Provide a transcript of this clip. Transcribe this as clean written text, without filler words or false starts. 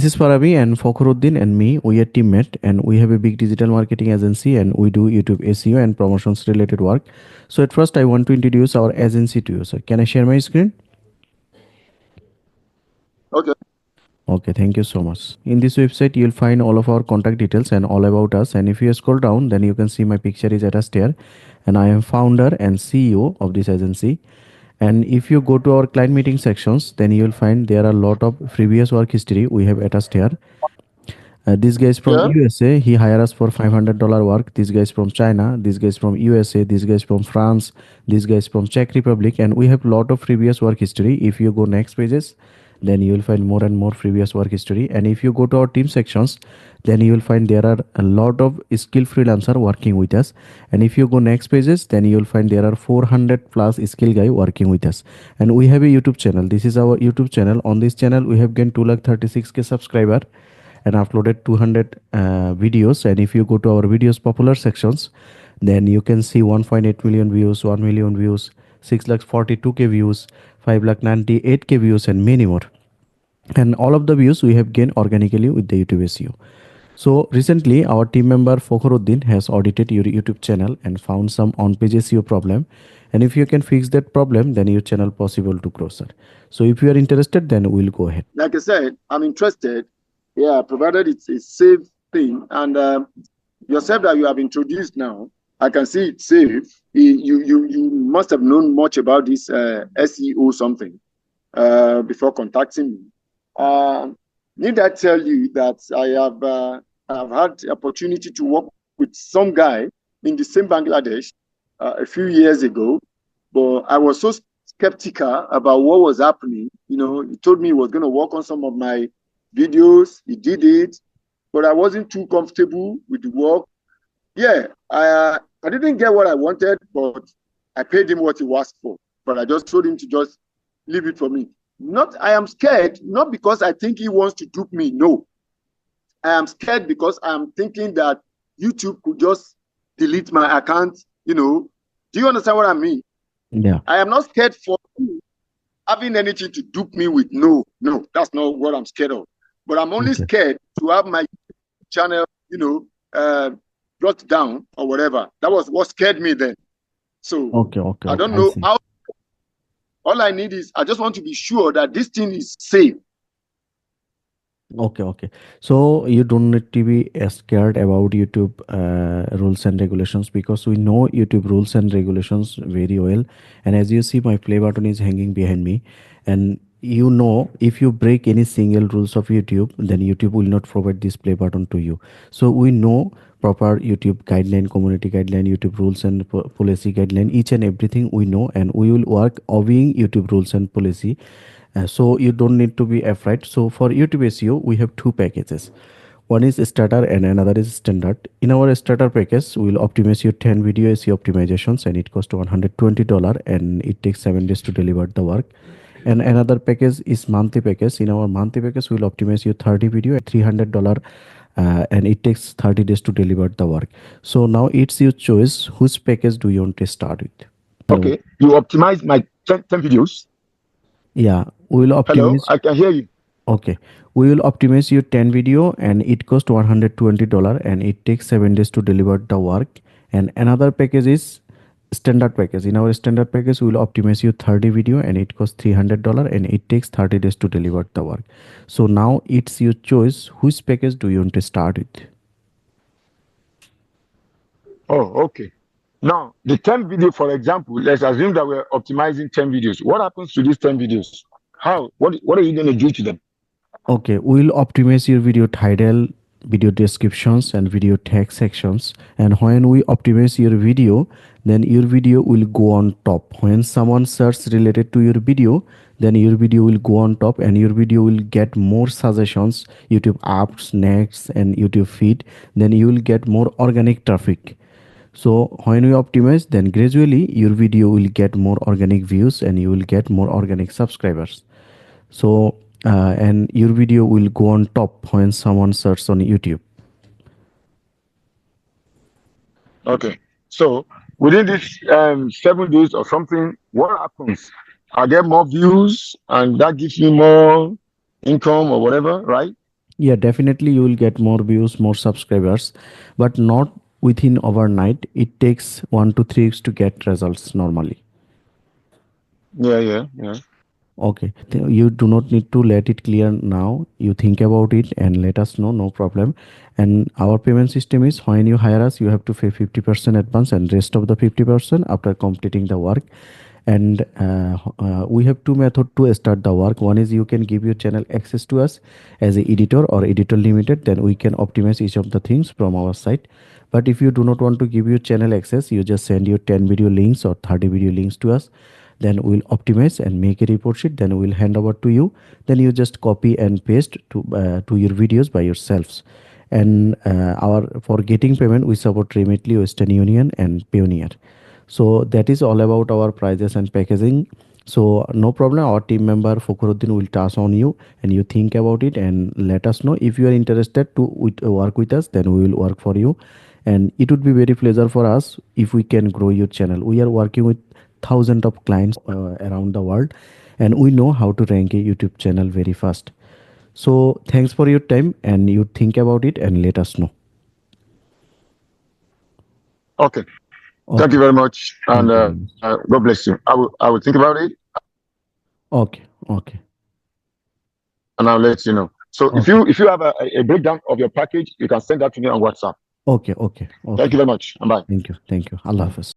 This is Farabi and Fakhruddin and me. We are teammate and we have a big digital marketing agency and we do YouTube SEO and promotions related work. So at first I want to introduce our agency to you. So can I share my screen? Okay. Okay, thank you so much. In this website you'll find all of our contact details and all about us, and if you scroll down then you can see my picture is attached here, and I am founder and CEO of this agency. And if you go to our client meeting sections, then you will find there are a lot of previous work history we have attached here. This guy is from Yeah. USA. He hired us for $500 work. This guy is from China. This guy is from USA. This guy is from France. This guy is from Czech Republic. And we have lot of previous work history. If you go next pages, then you will find more and more previous work history. And if you go to our team sections, then you will find there are a lot of skill freelancer working with us. And if you go next pages, then you will find there are 400 plus skill guy working with us. And we have a YouTube channel. This is our YouTube channel. On this channel, we have gained 236K subscriber and uploaded 200 videos. And if you go to our videos popular sections, then you can see 1.8 million views, 1 million views, 6 lakh 42K views, 5 lakh 98K views, and many more. And all of the views we have gained organically with the YouTube SEO. So recently our team member Fakhruddin has audited your YouTube channel and found some on-page SEO problem. And if you can fix that problem, then your channel possible to grow, sir. So if you are interested, then we'll go ahead. Like I said, I'm interested. Yeah, provided it's a safe thing. And yourself that you have introduced now, I can see it's safe. You must have known much about this SEO something before contacting me. Need I tell you that I've had the opportunity to work with some guy in the same Bangladesh a few years ago, but I was so skeptical about what was happening. You know, he told me he was going to work on some of my videos. He did it, but I wasn't too comfortable with the work. Yeah, I didn't get what I wanted, but I paid him what he asked for. But I just told him to just leave it for me. Not, I am scared, not because I think he wants to dupe me. No, I am scared because I'm thinking that YouTube could just delete my account. You know, do you understand what I mean? Yeah. I am not scared for having anything to dupe me with. No, no, that's not what I'm scared of. But I'm only Okay. scared to have my channel, brought down or whatever. That was what scared me then. So Okay. Okay. I Okay. don't I know see. how. All I need is I just want to be sure that this thing is safe. Okay, okay. So you don't need to be scared about YouTube rules and regulations, because we know YouTube rules and regulations very well. And as you see, my play button is hanging behind me. And you know, if you break any single rules of YouTube, then YouTube will not provide this play button to you. So we know proper YouTube guideline, community guideline, YouTube rules and policy guideline, each and everything we know, and we will work obeying YouTube rules and policy. So you don't need to be afraid. So for YouTube SEO we have two packages. One is starter and another is standard. In our starter package we will optimize your 10 video SEO optimizations, and it costs $120 and it takes 7 days to deliver the work. And another package is monthly package. In our monthly package we will optimize your 30 video at $300, and it takes 30 days to deliver the work. So now it's your choice, which package do you want to start with. Hello. Okay. You optimize my 10 videos. Yeah, we will Hello, optimize. I can hear you. Okay, we will optimize your 10 video and it costs $120 and it takes 7 days to deliver the work. And another package is standard package. In our standard package, we will optimize your 30 video and it costs $300 and it takes 30 days to deliver the work. So now it's your choice. Which package do you want to start with? Oh, okay. Now, the 10 video, for example, let's assume that we're optimizing 10 videos. What happens to these 10 videos? How? What are you going to do to them? Okay, we'll optimize your video title, video descriptions, and video text sections. And when we optimize your video, then your video will go on top. When someone searches related to your video, then your video will go on top and your video will get more suggestions, YouTube apps, next, and YouTube feed. Then you will get more organic traffic. So when we optimize, then gradually your video will get more organic views and you will get more organic subscribers. So and your video will go on top when someone searches on YouTube. Okay. So, within this 7 days or something, what happens? I get more views and that gives me more income or whatever, right? Yeah, definitely you will get more views, more subscribers, but not within overnight. It takes 1 to 3 weeks to get results normally. Yeah, yeah, yeah. Okay, you do not need to let it clear now. You think about it and let us know, no problem. And our payment system is when you hire us, you have to pay 50% advance and rest of the 50% after completing the work. And we have two methods to start the work. One is you can give your channel access to us as a editor or editor limited, then we can optimize each of the things from our side. But if you do not want to give your channel access, you just send your 10 video links or 30 video links to us, then we'll optimize and make a report sheet, then we'll hand over to you, then you just copy and paste to your videos by yourselves. And our for getting payment we support Remitly, Western Union and Payoneer. So that is all about our prices and packaging. So no problem, our team member Fokuruddin will toss on you and you think about it and let us know. If you are interested to work with us, then we will work for you. And it would be very pleasure for us if we can grow your channel. We are working with thousands of clients around the world, and we know how to rank a YouTube channel very fast. So thanks for your time, and you think about it and let us know. Okay. Thank you Okay, very much, and thank you very much. God bless you. I will think about it, Okay, okay, and I'll let you know. So okay, if you have a breakdown of your package, you can send that to me on WhatsApp. okay, okay, Thank okay. you very much, and bye. Thank you, thank you. Allah Hafiz.